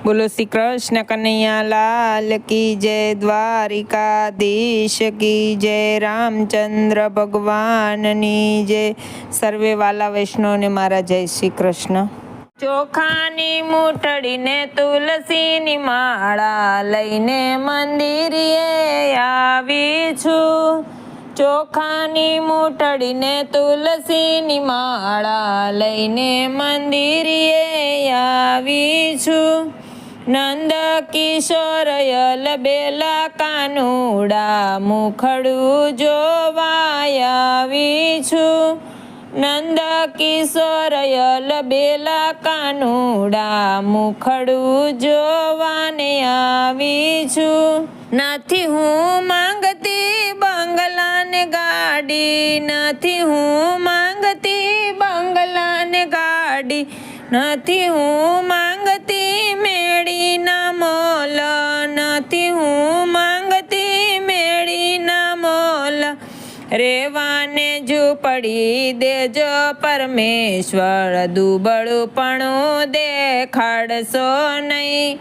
बोलो श्री कृष्ण कन्हैया लाल की जय, द्वारिकाधीश की जय, रामचंद्र भगवाननी जय। सर्वे वाला वैष्णव ने मारा जय श्री कृष्ण। ચોખાની મૂઠડીને તુલસીની માળા લઈને મંદિરે આવી છું। ચોખાની મૂઠડીને તુલસીની માળા લઈને મંદિરે આવી છું। નંદ કિશોર યલબેલા કાનુડા મુખડું જોવા આવી છું। નંદ કિશોર યલબેલા કાનુડા મુખડું જોવાને આવી છું। નથી હું માંગતી બંગલાને ગાડી, નથી હું માંગતી બંગલાને ગાડી, નથી હું માંગતી મેળીના મોલ, નથી હું માંગતી મેળીના મોલ। રેવાને ઝૂંપડી દેજો પરમેશ્વર, દુબળુપણું દેખાડશો નહીં।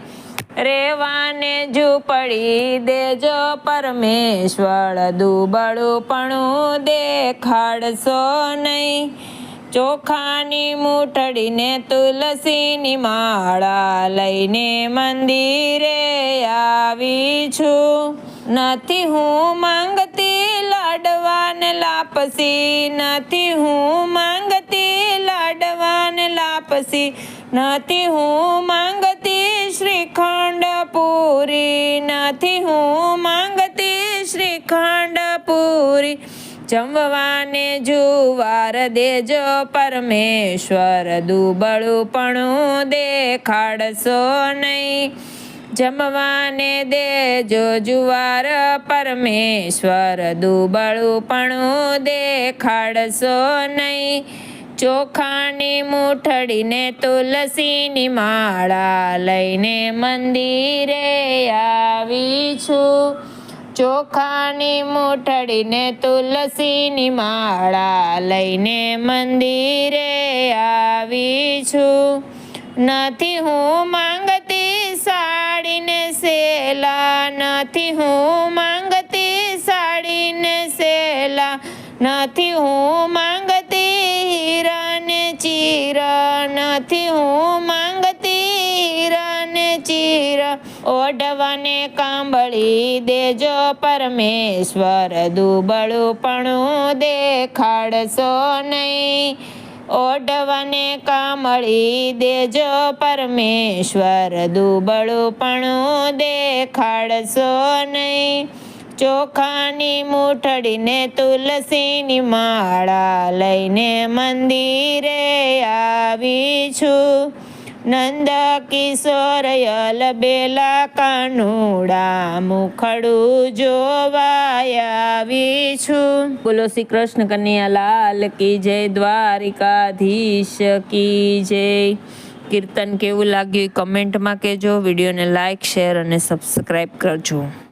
રેવાને ઝૂંપડી દેજો પરમેશ્વર, દુબળુપણું દેખાડશો નહીં। ચોખાની મૂઠડીને તુલસીની માળા લઈને મંદિરે આવી છું। નથી હું માંગતી લાડવાને લાપસી, નથી હું માંગતી લાડવાને લાપસી, નથી હું માંગતી શ્રીખંડ પૂરી, નથી હું માંગતી શ્રીખંડ પૂરી। જમવાને જુવાર દેજો પરમેશ્વર, દુબળુપણું દેખાડશો નહીં। જમવાને દેજો જુવાર પરમેશ્વર, દુબળુપણું દેખાડશો નહીં। ચોખાની મૂઠડીને તુલસીની માળા લઈને મંદિરે આવી છું। ચોખાની મૂઠડીને તુલસીની માળા લઈને મંદિરે આવી છું। નથી હું માંગતી સાડીને સેલા, નથી હું માંગતી સાડીને સેલા, નથી હું માંગતી હીરાને ચીરા, નથી હું માંગતી હીરાને ચીરા। ઓઢવાને કાંબળી દેજો પરમેશ્વર, દુબળુપણું દેખાડશો નહીં। ઓઢવાને કામળી દેજો પરમેશ્વર, દુબળુપણું દેખાડશો નહીં। ચોખાની મૂઠડીને તુલસીની માળા લઈને મંદિરે આવી છું। નંદ કિશોર યલબેલા કાનુડા મુખડું જોવા આવી છું। બોલો શ્રી કૃષ્ણ કન્હૈયા લાલ કી જય, દ્વારિકાધીશ કી જય। કીર્તન કેવું લાગ્યું કમેન્ટમાં કહેજો। વિડીયોને લાઈક, શેર અને સબસ્ક્રાઈબ કરજો।